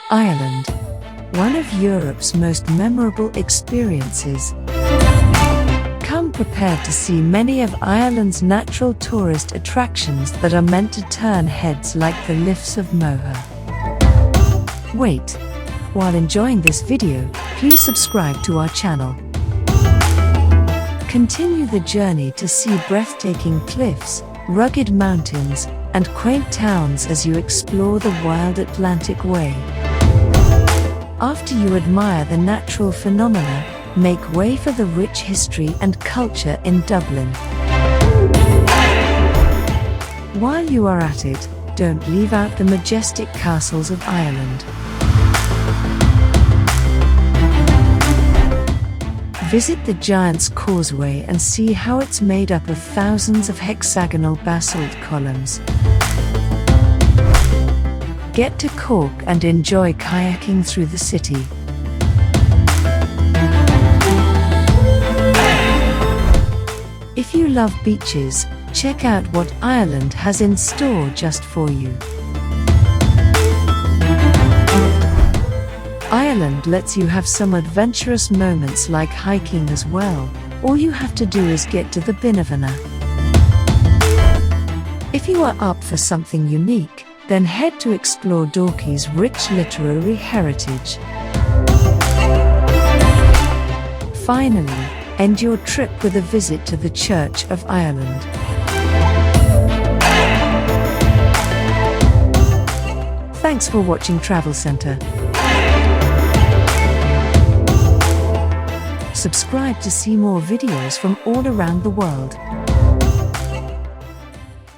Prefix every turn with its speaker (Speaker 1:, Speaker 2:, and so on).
Speaker 1: Ireland, one of Europe's most memorable experiences. Come prepared to see many of Ireland's natural tourist attractions that are meant to turn heads like the liffs of Moher. Wait, while enjoying this video, please subscribe to our channel. Continue the journey to see breathtaking cliffs, rugged mountains, and quaint towns as you explore the wild Atlantic way. After you admire the natural phenomena, make way for the rich history and culture in Dublin. While you are at it, don't leave out the majestic castles of Ireland. Visit the Giant's Causeway and see how it's made up of thousands of hexagonal basalt columns. Get to Cork and enjoy kayaking through the city. If you love beaches, check out what Ireland has in store just for you. Ireland lets you have some adventurous moments like hiking as well. All you have to do is get to the Binavana. If you are up for something unique, then head to explore Dorky's rich literary heritage. Finally, end your trip with a visit to the Church of Ireland. Thanks for watching Travel Centre. Subscribe to see more videos from all around the world.